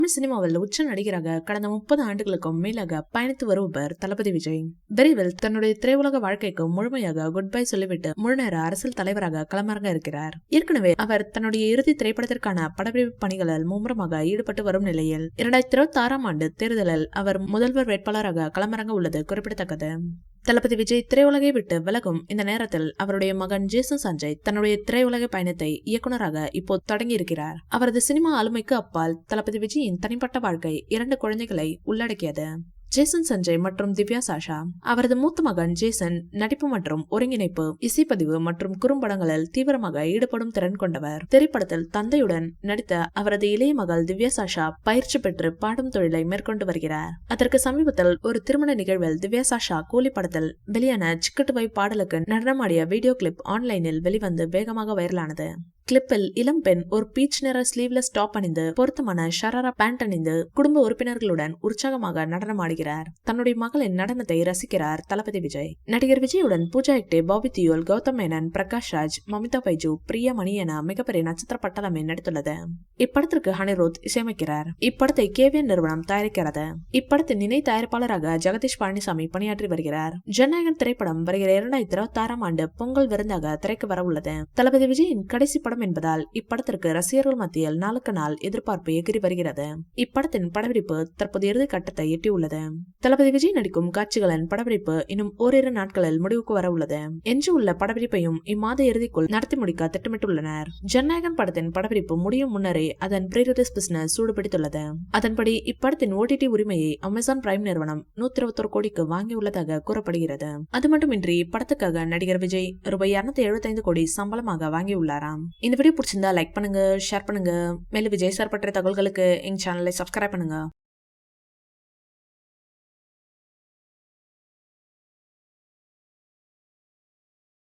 தமிழ் சினிமாவில் உச்ச நடிகராக கடந்த 30 ஆண்டுகளுக்கும் மேலாக பயணித்து வருபவர் தளபதி விஜய். விரைவில் தன்னுடைய திரையுலக வாழ்க்கைக்கு முழுமையாக குட் பை சொல்லிவிட்டு முழுநேர அரசியல் தலைவராக களமிறங்க இருக்கிறார். ஏற்கனவே அவர் தன்னுடைய இறுதி திரைப்படத்திற்கான படப்பிடிப்பு பணிகளில் மும்முரமாக ஈடுபட்டு வரும் நிலையில் 2026ஆம் ஆண்டு தேர்தலில் அவர் முதல்வர் வேட்பாளராக களமிறங்க உள்ளது குறிப்பிடத்தக்கது. தளபதி விஜய் திரையுலகை விட்டு விலகும் இந்த நேரத்தில் அவருடைய மகன் ஜேசன் சஞ்சய் தன்னுடைய திரையுலக பயணத்தை இயக்குநராக இப்போது தொடங்கி இருக்கிறார். அவரது சினிமா ஆளுமைக்கு அப்பால் தளபதி விஜயின் தனிப்பட்ட வாழ்க்கை 2 குழந்தைகளை உள்ளடக்கியது. ஜேசன் சஞ்சய் மற்றும் திவ்யா சாஷா. அவரது மூத்த மகன் ஜேசன் நடிப்பு மற்றும் ஒருங்கிணைப்பு, இசைப்பதிவு மற்றும் குறும்படங்களில் தீவிரமாக ஈடுபடும் திறன் கொண்டவர். திரைப்படத்தில் தந்தையுடன் நடித்த அவரது இளைய மகள் திவ்யா சாஷா பயிற்சி பெற்று பாடும் தொழிலை மேற்கொண்டு வருகிறார். அதற்கு சமீபத்தில் ஒரு திருமண நிகழ்வில் திவ்யா சாஷா கூலி படத்தில் வெளியான சிக்கட்டுவை பாடலுக்கு நடனமாடிய வீடியோ கிளிப் ஆன்லைனில் வெளிவந்து வேகமாக வைரலானது. கிளிப்பில் இளம் பெண் ஒரு பீச் நிற ஸ்லீவ்லெஸ் டாப் அணிந்து பொருத்தமான ஷராரா பேண்ட் அணிந்து குடும்ப உறுப்பினர்களுடன் உற்சாகமாக நடனமாடுகிறார். தன்னுடைய மகளின் நடனத்தை ரசிக்கிறார் தளபதி விஜய். நடிகர் விஜயுடன் பூஜா ஹெக்டே, பாபி தியோல், கௌதம் மேனன், பிரகாஷ் ராஜ், மமிதா பைஜு, பிரியா மணி என மிகப்பெரிய நட்சத்திர பட்டாளமே நடித்துள்ளது. இப்படத்திற்கு ஹனிரோத் இசையமைக்கிறார். இப்படத்தை கேவிஎன் நிறுவனம் தயாரிக்கிறது. இப்படத்தின் இணை தயாரிப்பாளராக ஜெகதீஷ் பழனிசாமி பணியாற்றி வருகிறார். ஜனநாயகன் திரைப்படம் வருகிற 2026ஆம் ஆண்டு பொங்கல் விருந்தாக திரைக்கு வர உள்ளது. தளபதி விஜயின் கடைசி படம் என்பதால் இப்படத்திற்கு ரசிகர்கள் மத்தியில் நாளுக்கு நாள் எதிர்பார்ப்பு எகிரி வருகிறது. இப்படத்தின் படப்பிடிப்பு தற்போது இறுதி கட்டத்தை எட்டியுள்ளது. தளபதி விஜய் நடிக்கும் காட்சிகளின் படப்பிடிப்பு இன்னும் ஓரிரு நாட்களில் முடிவுக்கு வர உள்ளது. எஞ்சியுள்ள படப்பிடிப்பையும் இம்மாத இறுதிக்குள் நடத்தி முடிக்க திட்டமிட்டுள்ளனர். ஜனநாயகன் படத்தின் படப்பிடிப்பு முடியும் முன்னரே அதன் ப்ரீ ரிலீஸ் பிசினஸ் சூடுபிடித்துள்ளது. அதன்படி இப்படத்தின் OTT உரிமையை அமேசான் பிரைம் நிறுவனம் 121 கோடிக்கு வாங்கியுள்ளதாக கூறப்படுகிறது. அது மட்டுமின்றி இப்படத்துக்காக நடிகர் விஜய் ரூபாய் 275 கோடி சம்பளமாக வாங்கியுள்ளாராம். இந்த வீடியோ பிடிச்சிருந்தா லைக் பண்ணுங்க, ஷேர் பண்ணுங்க. மேலும் விஜய் சார் பற்றிய தகவல்களுக்கு எங்க சேனலை சப்ஸ்கிரைப் பண்ணுங்க.